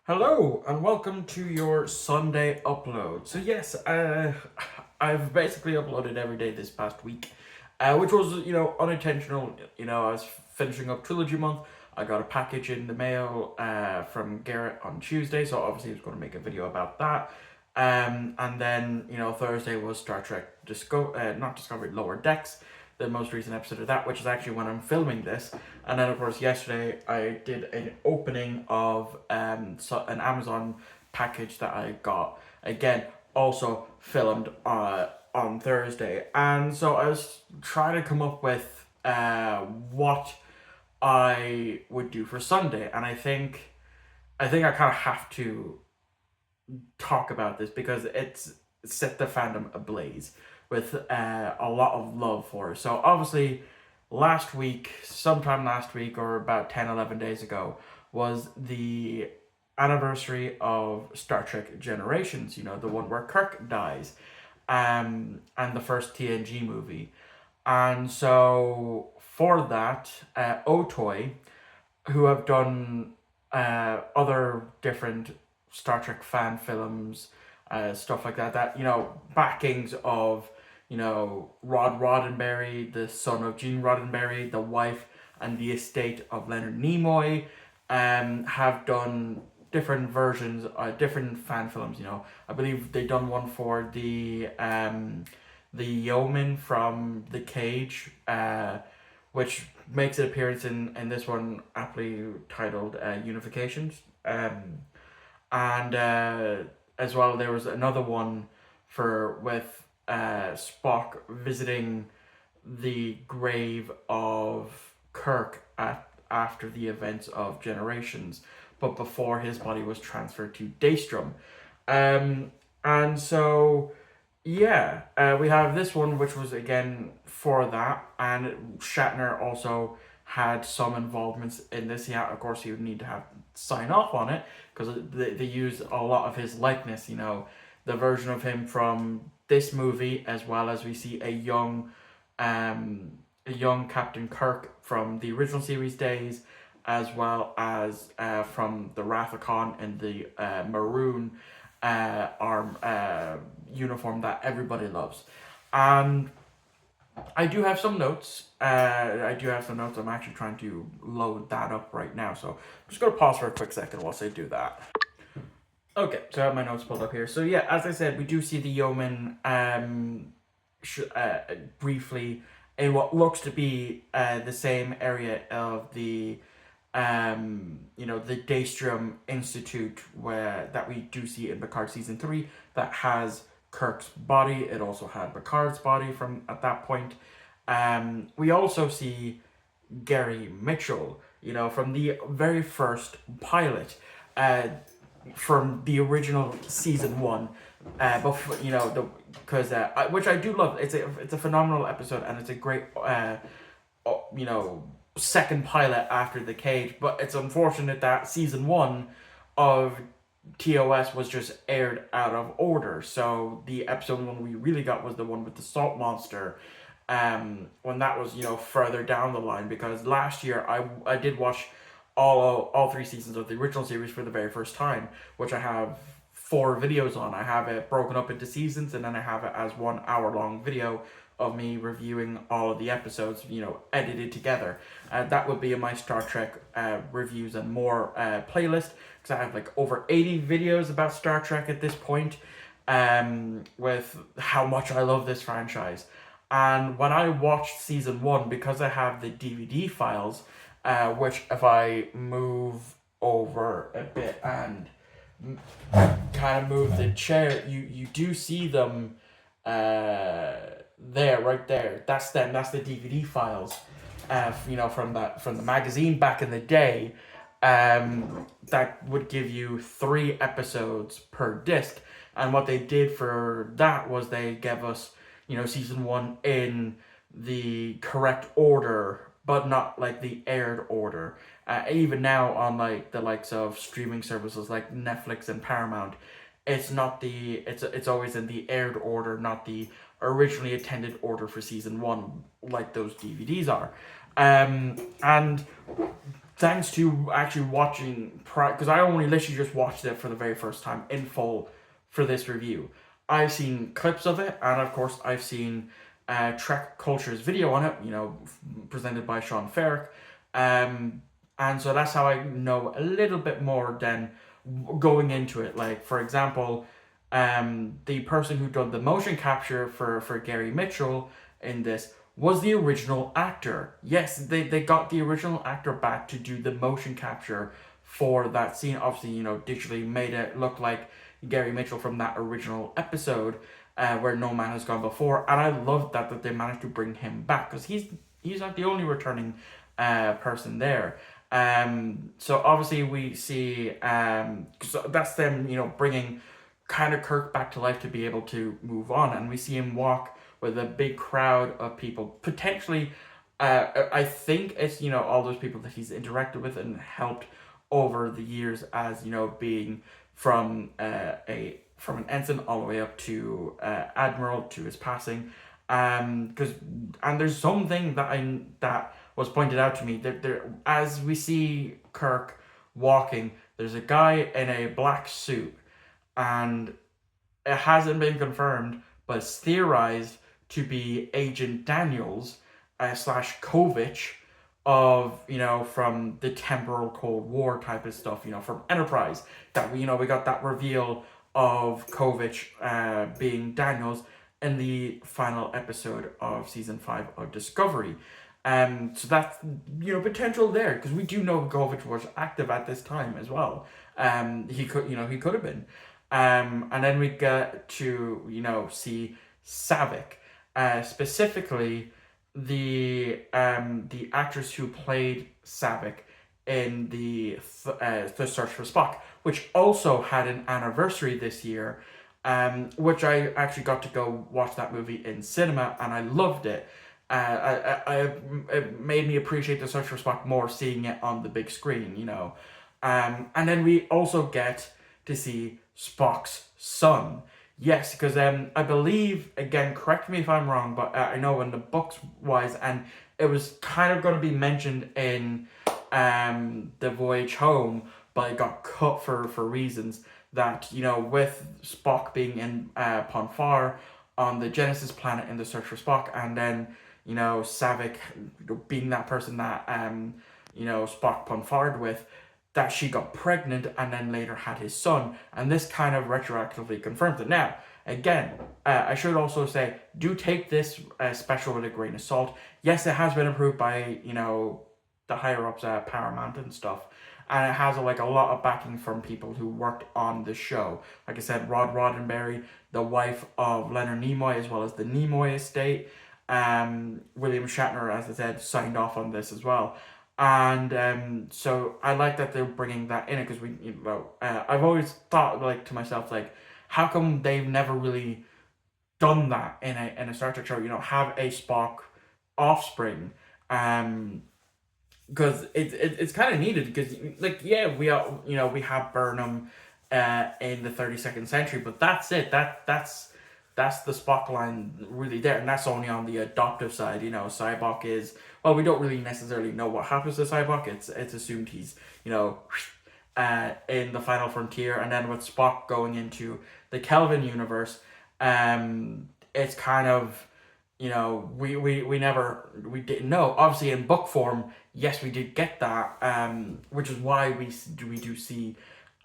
Hello and welcome to your Sunday upload. So yes, I've basically uploaded every day this past week, which was unintentional. I was finishing up Trilogy Month. I got a package in the mail from Garrett on Tuesday, so obviously I was going to make a video about that. And then Thursday was Star Trek not Discovery, Lower Decks, the most recent episode of that, which is actually when I'm filming this. And then, of course, yesterday I did an opening of an Amazon package that I got. Again, also filmed on Thursday. And so I was trying to come up with what I would do for Sunday. And I think I kind of have to talk about this because it's set the fandom ablaze with a lot of love for it. So obviously, sometime last week or about 10, 11 days ago, was the anniversary of Star Trek Generations, the one where Kirk dies, and the first TNG movie. And so for that, Otoy, who have done other different Star Trek fan films, stuff like that, backings of, Rod Roddenberry, the son of Gene Roddenberry, the wife and the estate of Leonard Nimoy, have done different versions, different fan films. I believe they done one for the yeoman from The Cage, which makes an appearance in this one, aptly titled Unification. And as well, there was another one with Spock visiting the grave of Kirk after the events of Generations, but before his body was transferred to Daystrom. And so, yeah, we have this one, which was again for that, and Shatner also had some involvements in this. Yeah, of course, he would need to have sign off on it because they use a lot of his likeness. The version of him from this movie, as well as we see a young Captain Kirk from the original series days, as well as from the Wrath of Khan in the maroon arm uniform that everybody loves. And I do have some notes. I'm actually trying to load that up right now, so I'm just going to pause for a quick second whilst I do that. Okay, so I have my notes pulled up here. So yeah, as I said, we do see the yeoman briefly in what looks to be the same area of the the Daystrom Institute that we do see in Picard season 3 that has Kirk's body. It also had Picard's body from at that point. We also see Gary Mitchell, from the very first pilot, from the original season 1, before which I do love. It's a phenomenal episode, and it's a great second pilot after The Cage. But it's unfortunate that season 1 of TOS was just aired out of order. So the episode one we really got was the one with the salt monster, when that was further down the line, because last year I did watch all 3 seasons of the original series for the very first time, which I have 4 videos on. I have it broken up into seasons, and then I have it as 1 hour long video of me reviewing all of the episodes, edited together. That would be in my Star Trek reviews and more playlist, because I have like over 80 videos about Star Trek at this point, with how much I love this franchise. And when I watched season 1, because I have the DVD files, which if I move over a bit and kind of move the chair, you do see them there, right there. That's them. That's the DVD files, from the magazine back in the day. That would give you 3 episodes per disc, and what they did for that was they gave us, season 1 in the correct order, but not like the aired order. Even now on like the likes of streaming services like Netflix and Paramount, it's always in the aired order, not the originally intended order for season 1, like those DVDs are. And thanks to actually watching, because I only literally just watched it for the very first time in full for this review. I've seen clips of it, and of course, I've seen Trek Culture's video on it, presented by Sean Ferrick. And so that's how I know a little bit more than going into it. Like, for example, the person who done the motion capture for Gary Mitchell in this was the original actor. Yes, they got the original actor back to do the motion capture for that scene. Obviously, digitally made it look like Gary Mitchell from that original episode where No Man Has Gone Before. And I love that they managed to bring him back, because he's not the only returning person there. So obviously we see, so that's them, bringing kind of Kirk back to life to be able to move on, and we see him walk with a big crowd of people. Potentially, I think it's all those people that he's interacted with and helped over the years, as being from from an ensign all the way up to admiral to his passing. Because and there's something that was pointed out to me that as we see Kirk walking, there's a guy in a black suit, and it hasn't been confirmed, but it's theorized to be Agent Daniels slash Kovich of from the temporal Cold War type of stuff, from Enterprise. That we got that reveal of Kovich being Daniels in the final episode of season 5 of Discovery. So that's potential there, because we do know Kovich was active at this time as well. He could have been. And then we get to see Savick, specifically the actress who played Savick in the Search for Spock, which also had an anniversary this year, which I actually got to go watch that movie in cinema, and I loved it. It made me appreciate the Search for Spock more seeing it on the big screen, and then we also get to see Spock's son. Yes, because I believe, again, correct me if I'm wrong, but I know in the books wise, and it was kind of going to be mentioned in the Voyage Home, but it got cut for reasons that, with Spock being in Ponfar on the Genesis planet in the Search for Spock, and then, Savick being that person that, Spock Ponfared with, that she got pregnant and then later had his son, and this kind of retroactively confirms it. Now, again, I should also say, do take this special with a grain of salt. Yes, it has been approved by the higher ups at Paramount and stuff, and it has a lot of backing from people who worked on the show. Like I said, Rod Roddenberry, the wife of Leonard Nimoy, as well as the Nimoy estate. William Shatner, as I said, signed off on this as well. And so I like that they're bringing that in, because I've always thought to myself, how come they've never really done that in a Star Trek show? Have a Spock offspring, because it's kind of needed, because we are, we have Burnham in the 32nd century, but that's it. That's the Spock line really there, and that's only on the adoptive side. Cybok is, well, we don't really necessarily know what happens to Cybok. It's assumed he's in the Final Frontier, and then with Spock going into the Kelvin universe, it's kind of we didn't know. Obviously, in book form, yes, we did get that, which is why we do see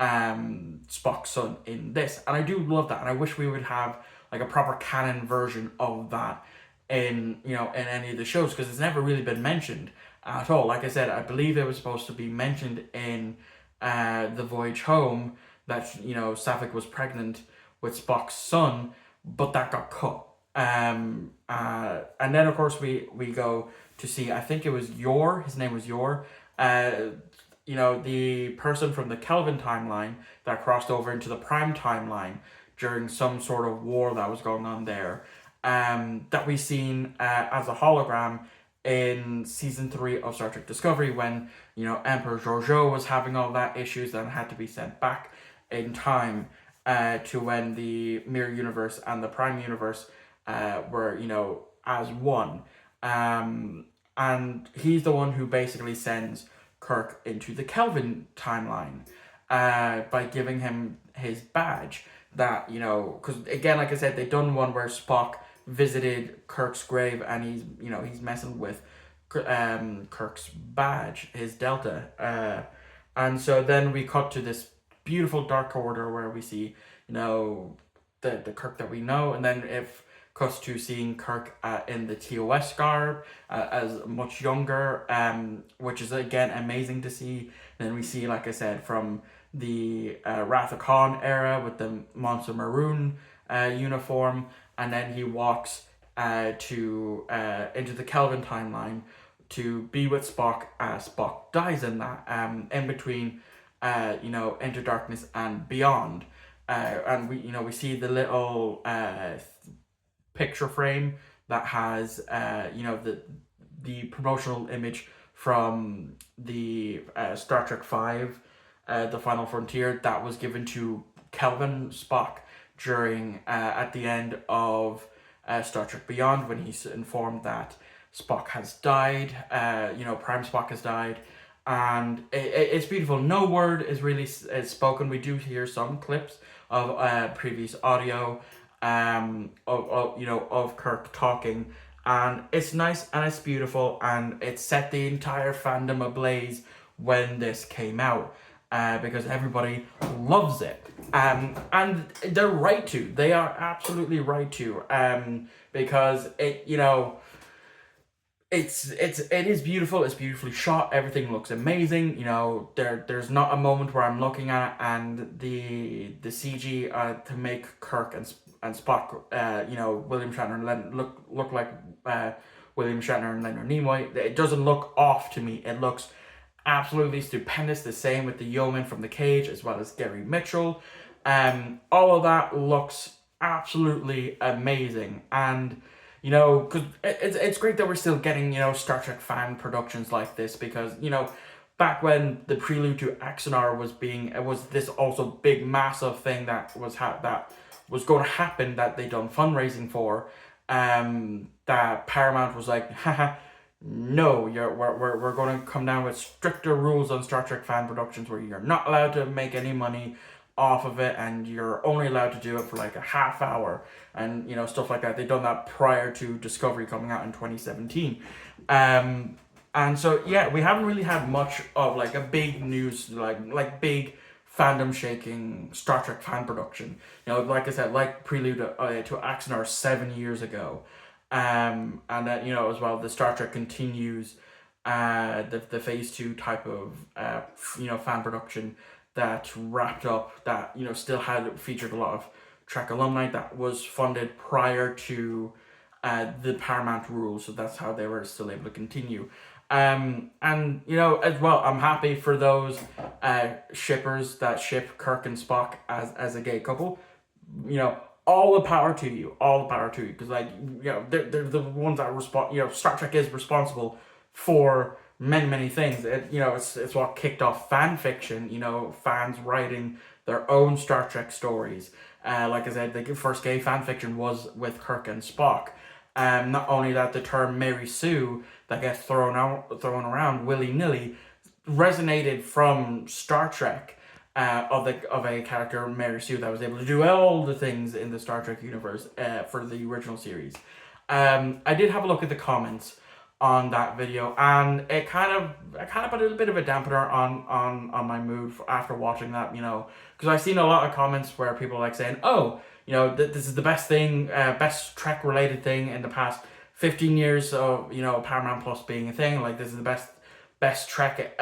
Spock's son in this, and I do love that, and I wish we would have a proper canon version of that in in any of the shows, because it's never really been mentioned at all. Like I said, I believe it was supposed to be mentioned in the Voyage Home that Savick was pregnant with Spock's son, but that got cut. And then of course we go to see, I think it was Yor, his name was Yor, the person from the Kelvin timeline that crossed over into the Prime timeline during some sort of war that was going on there, that we seen as a hologram in season 3 of Star Trek Discovery, when Emperor Georgiou was having all that issues and had to be sent back in time to when the Mirror Universe and the Prime Universe were as one. and he's the one who basically sends Kirk into the Kelvin timeline, by giving him his badge. That, because again, like I said, they've done one where Spock visited Kirk's grave, and he's messing with Kirk's badge, his Delta, and so then we cut to this beautiful Dark Order where we see, the Kirk that we know, and then if cuts to seeing Kirk in the TOS garb, as much younger, which is again amazing to see. And then we see, like I said, from the Wrath of Khan era with the Monster Maroon uniform, and then he walks to into the Kelvin timeline to be with Spock as Spock dies in that, in between Into Darkness and Beyond. And we see the little picture frame that has the promotional image from the Star Trek V, The Final Frontier, that was given to Kelvin Spock during at the end of Star Trek Beyond, when he's informed that Spock has died, Prime Spock has died, and it's beautiful. No word is really spoken. We do hear some clips of previous audio, of Kirk talking, and it's nice and it's beautiful, and it set the entire fandom ablaze when this came out, because everybody loves it, and they're right to. They are absolutely right to, because it is beautiful. It's beautifully shot. Everything looks amazing. There's not a moment where I'm looking at it and the CG to make Kirk and Spock, William Shatner and look like William Shatner and Leonard Nimoy. It doesn't look off to me. It looks absolutely stupendous. The same with the yeoman from The Cage, as well as Gary Mitchell. All of that looks absolutely amazing, and because it's great that we're still getting Star Trek fan productions like this, because back when the prelude to Axanar was this also big massive thing that was going to happen, that they done fundraising for, that Paramount was like, haha, no, we're going to come down with stricter rules on Star Trek fan productions, where you're not allowed to make any money off of it, and you're only allowed to do it for like a half hour, and stuff like that. They've done that prior to Discovery coming out in 2017, and so yeah, we haven't really had much of like a big news, like big fandom shaking Star Trek fan production. Like I said, like Prelude to Axanar 7 years ago, and then as well, the Star Trek Continues, the Phase 2 type of fan production that wrapped up, that still featured a lot of Trek alumni, that was funded prior to the Paramount rules, so that's how they were still able to continue. And as well, I'm happy for those shippers that ship Kirk and Spock as a gay couple. All the power to you, because they're the ones that Star Trek is responsible for many things. It's what kicked off fan fiction. Fans writing their own Star Trek stories. Like I said, the first gay fan fiction was with Kirk and Spock. Not only that, the term Mary Sue that gets thrown around willy nilly resonated from Star Trek. Of a character, Mary Sue, that was able to do all the things in the Star Trek universe for the original series. I did have a look at the comments on that video, and it kind of put a little bit of a dampener on my mood after watching that, because I've seen a lot of comments where people are like saying, oh, this is the best thing, best Trek related thing in the past 15 years of Paramount Plus being a thing. Like, this is the best Trek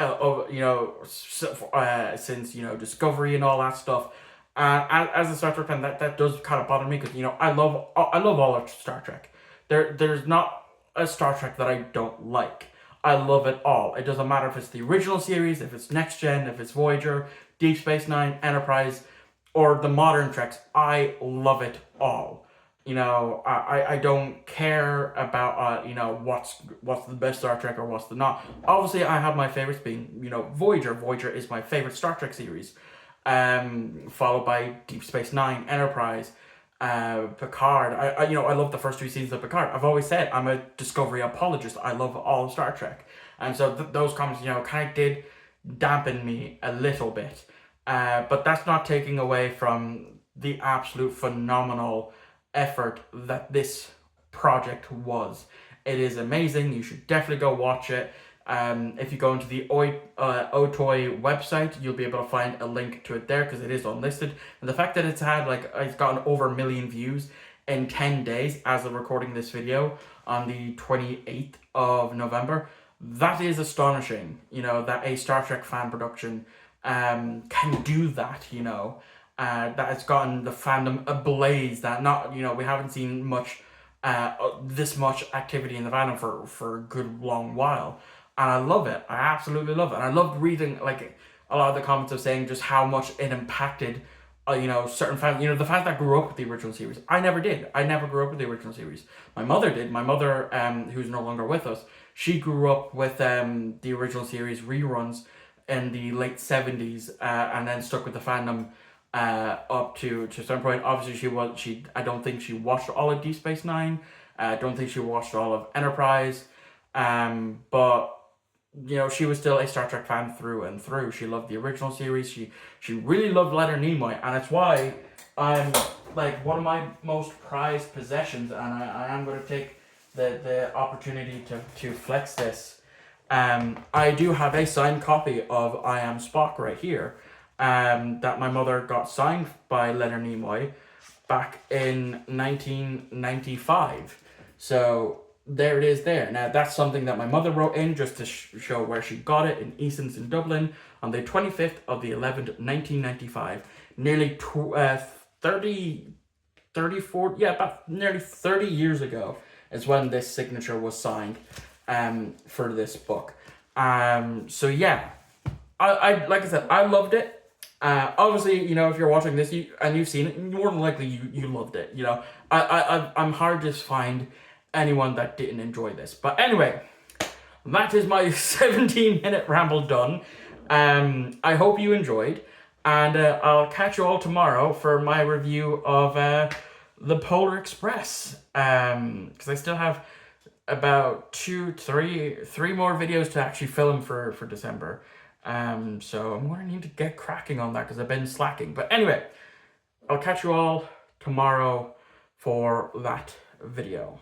since Discovery and all that stuff. As a Star Trek fan, that does kind of bother me, because I love all of Star Trek. There's not a Star Trek that I don't like. I love it all. It doesn't matter if it's the original series, if it's Next Gen, if it's Voyager, Deep Space Nine, Enterprise, or the modern Treks. I love it all. I don't care about what's the best Star Trek or what's the not. Obviously, I have my favorites being Voyager. Voyager is my favorite Star Trek series, followed by Deep Space Nine, Enterprise, Picard. I love the first 2 seasons of Picard. I've always said I'm a Discovery apologist. I love all of Star Trek, and so those comments, kind of did dampen me a little bit. But that's not taking away from the absolute phenomenal effort that this project was. It is amazing. You should definitely go watch it. If you go into the Otoy website, you'll be able to find a link to it there because it is unlisted. And the fact that it's gotten over 1 million views in 10 days as of recording this video on the 28th of November, that is astonishing. That a Star Trek fan production can do that. That it's gotten the fandom ablaze. That we haven't seen much this much activity in the fandom for a good long while. And I love it. I absolutely love it. And I loved reading like a lot of the comments of saying just how much it impacted, certain fans. The fans that grew up with the original series. I never did. I never grew up with the original series. My mother did. My mother, who's no longer with us, she grew up with the original series reruns in the late 70s, and then stuck with the fandom up to a certain point. Obviously, I don't think she watched all of Deep Space Nine. I don't think she watched all of Enterprise. But she was still a Star Trek fan through and through. She loved the original series. She really loved Leonard Nimoy, and it's why I'm like one of my most prized possessions, and I am going to take the opportunity to flex this. I do have a signed copy of I Am Spock right here, that my mother got signed by Leonard Nimoy back in 1995. So there it is there. Now, that's something that my mother wrote in just to show where she got it in Easton's in Dublin on the 25th of the 11th, 1995. Nearly 30 years ago is when this signature was signed for this book. So yeah, I like I said, I loved it. Obviously, if you're watching this and you've seen it, more than likely you loved it. I'm hard to find anyone that didn't enjoy this. But anyway, that is my 17-minute ramble done. I hope you enjoyed, and I'll catch you all tomorrow for my review of the Polar Express. Because I still have about three more videos to actually film for December. So I'm going to need to get cracking on that because I've been slacking. But anyway, I'll catch you all tomorrow for that video.